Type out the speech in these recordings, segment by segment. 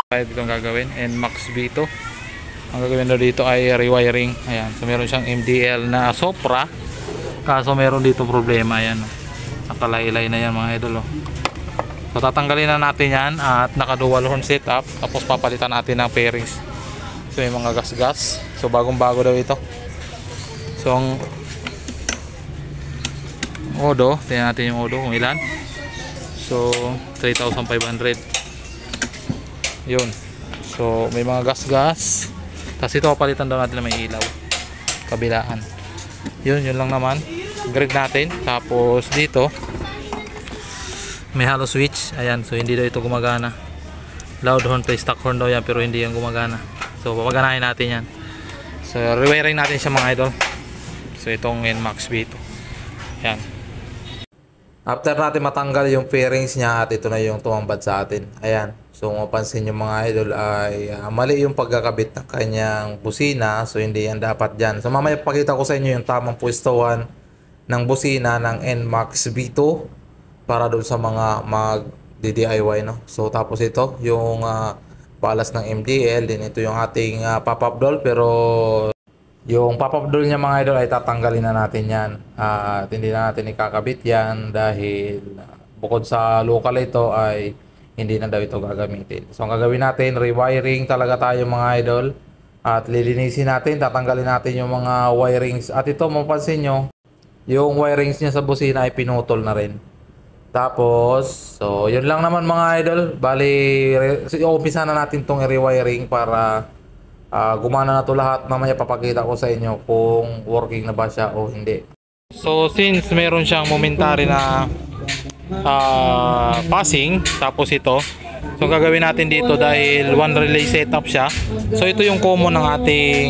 Itong gagawin, NMAX V2. Ang gagawin na dito ay rewiring. Ayan, so meron siyang MDL na Sopra, kaso meron dito problema. Ayan, nakalaylay na yan mga idol, oh. So tatanggalin na natin yan at naka dual horn setup, tapos papalitan natin ng fairings. So yung mga gas-gas, so bagong bago daw ito. So ang odo, tingnan natin yung odo kung ilan. So 3,500 yun. So may mga gas-gas, tapos ito papalitan daw natin na may ilaw kabilaan. Yun lang naman. Grid natin. Tapos dito may hollow switch. Ayan, so hindi daw ito gumagana. Loud horn play stock horn daw yan, pero hindi yan gumagana. So papaganahin natin yan. So rewiring natin siya mga idol. So itong NMAX V2. Ayan. After natin matanggal yung fairings niya, at ito na yung tumambad sa atin. Ayan. So mapansin yung mga idol ay mali yung pagkakabit ng kanyang busina. So hindi yan dapat dyan. So mamaya pakita ko sa inyo yung tamang pwestuhan ng busina ng NMAX V2 para doon sa mga mag-DIY, no? So tapos ito yung balas ng MDL, din ito yung ating pop-up doll, pero yung pop-up doll niya mga idol ay tatanggalin na natin yan. At hindi na natin ikakabit yan dahil bukod sa local ito ay hindi na daw ito gagamitin. So ang gagawin natin, rewiring talaga tayo mga idol, at lilinisin natin, tatanggalin natin yung mga wirings. At ito mapansin nyo, yung wirings niya sa busina ay pinutol na rin. Tapos, so yun lang naman mga idol. Bali, umpisa na natin tong rewiring para gumana na to lahat. Mamaya papakita ko sa inyo kung working na ba siya o hindi. So since meron siyang momentary na passing, tapos ito, so gagawin natin dito dahil one relay setup siya. So ito yung common ng ating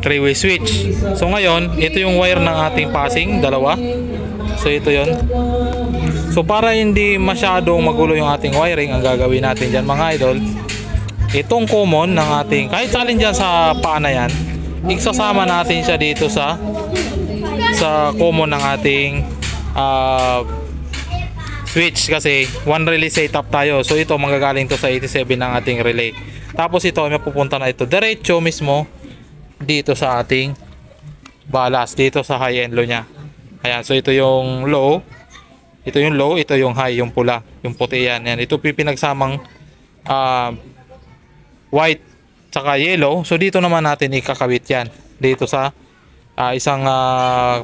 three-way switch. So ngayon, ito yung wire ng ating passing, dalawa. So ito yon. So para hindi masyadong magulo yung ating wiring, ang gagawin natin dyan mga idol, itong common ng ating, kahit salin dyan sa paa na yan, isasama natin siya dito sa common ng ating switch, kasi one relay setup tayo. So ito manggagaling to sa 87 ng ating relay. Tapos ito may pupunta na ito diretso mismo dito sa ating balas, dito sa high and low nya. Ayan, so ito yung low, ito yung low, ito yung high, yung pula, yung puti yan. Yan, ito pinagsamang white tsaka yellow. So dito naman natin ikakabit yan dito sa isang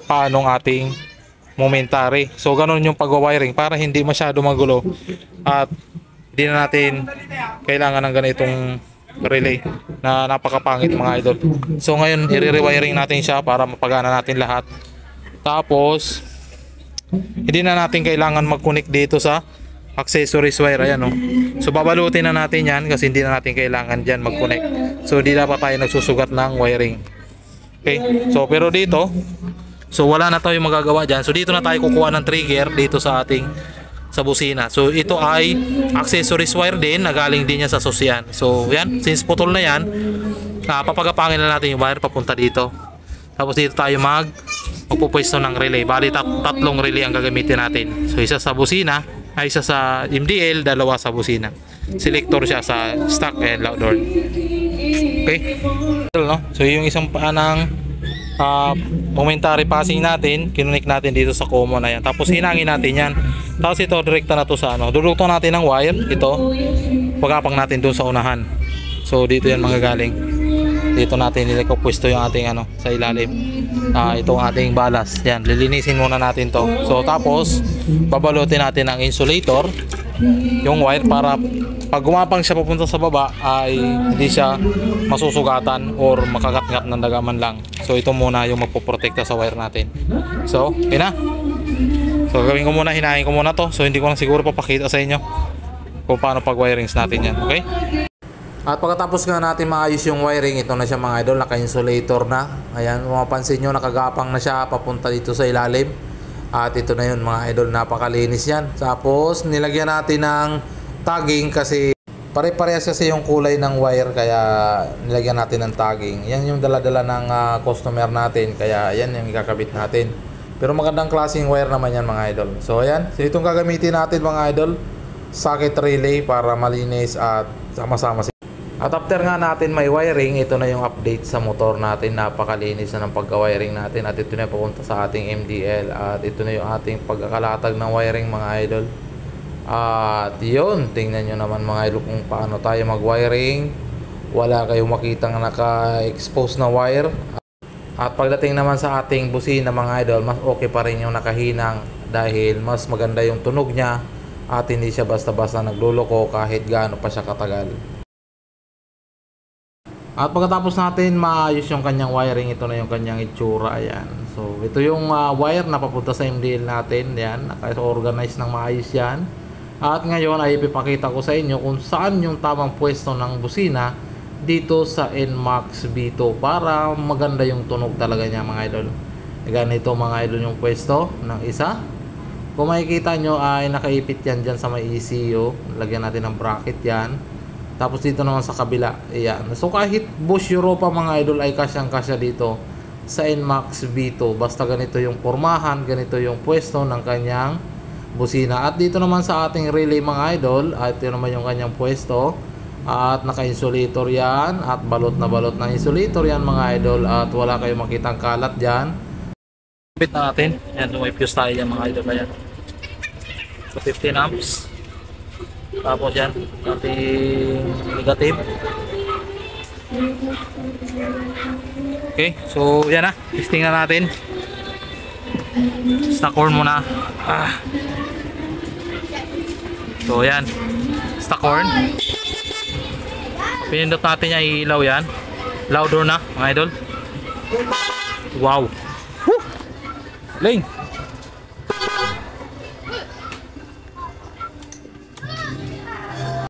paanong ating momentary. So ganun yung pag-wiring para hindi masyado magulo at hindi na natin kailangan ng ganitong relay na napakapangit mga idol. So ngayon i-rewiring natin siya para mapagana natin lahat. Tapos hindi na natin kailangan mag-connect dito sa accessories wire. Ayan, oh. So babalutin na natin yan kasi hindi na natin kailangan dyan mag-connect. So hindi dapat tayo nagsusugat ng wiring. Okay, so pero dito, so wala na tayo magagawa dyan. So dito na tayo kukuha ng trigger dito sa ating sa busina. So ito ay accessories wire din na galing din yan sa susyan. So yan, since putol na yan, papagapangin na natin yung wire papunta dito. Tapos dito tayo magpupwesto ng relay. Bali tatlong relay ang gagamitin natin. So isa sa busina, ay isa sa MDL, dalawa sa busina. Selector siya sa stock and loud horn. Okay, so yung isang paanang momentary passing natin, kinunik natin dito sa common na yan. Tapos hinangin natin yan. Tapos ito direkta na to sa dudugtong natin ng wire. Ito pagapang natin doon sa unahan. So dito yan manggagaling. Dito natin nilagpwesto yung ating sa ilalim. Itong ating balas. Yan, lilinisin muna natin to. So tapos babalutin natin ang insulator, yung wire, para pag gumapang siya papunta sa baba ay hindi siya masusugatan or makagat-ngat ng dagaman lang. So ito muna yung magpoprotekta sa wire natin. So okay na. So gawin ko muna, hinahin ko muna to. So hindi ko na siguro papakita sa inyo kung paano pag wirings natin yan. Okay. At pagkatapos nga natin maayos yung wiring, ito na siya mga idol, naka-insulator na. Ayan, mapapansin nyo, nakagapang na siya papunta dito sa ilalim. At ito na yun mga idol, napakalinis yan. Tapos nilagyan natin ng tagging kasi pare-parehas kasi yung kulay ng wire, kaya nilagyan natin ng tagging. Yan yung dala-dala ng customer natin, kaya yan yung ikakabit natin. Pero magandang klaseng wire naman yan mga idol. So ayan, so itong gagamitin natin mga idol, socket relay para malinis at sama-sama. At after nga natin may wiring, ito na yung update sa motor natin. Napakalinis na ng pagka-wiring natin at ito na papunta sa ating MDL at ito na yung ating pagkakalatag ng wiring mga idol. At yun, tingnan nyo naman mga idol kung paano tayo mag-wiring. Wala kayong makitang naka-expose na wire. At pagdating naman sa ating busina mga idol, mas okay pa rin yung nakahinang dahil mas maganda yung tunog niya at hindi siya basta-basta nagluloko kahit gaano pa siya katagal. At pagkatapos natin maayos yung kanyang wiring, ito na yung kanyang itsura. Ayan. So ito yung wire na papunta sa MDL natin. Ayan, naka-organize ng maayos yan. At ngayon ay ipipakita ko sa inyo kung saan yung tamang pwesto ng busina dito sa NMAX B2 para maganda yung tunog talaga niya mga idol. Ganito mga idol yung pwesto ng isa. Kung makikita nyo ay nakaipit yan dyan sa may ECU. Lagyan natin ng bracket yan. Tapos dito naman sa kabila, ayan. So kahit Bosch Europa mga idol ay kasyang kasya dito sa NMAX B2. Basta ganito yung pormahan, ganito yung pwesto ng kanyang busina. At dito naman sa ating relay mga idol, at ito naman yung kanyang pwesto. At naka-insulator yan at balot na balot ng insulator yan mga idol at wala kayong makitang kalat dyan. Kapit na natin. Yan, may fuse tayo yan mga idol. Ayan. So 15 amps. Tapos yan, ating negative. Okay, so yan na. Testing na natin. Stock horn muna. So yan. Stock horn. Pinindot natin niya, ilaw yan. Louder na mga idol. Wow. Woo! Ling!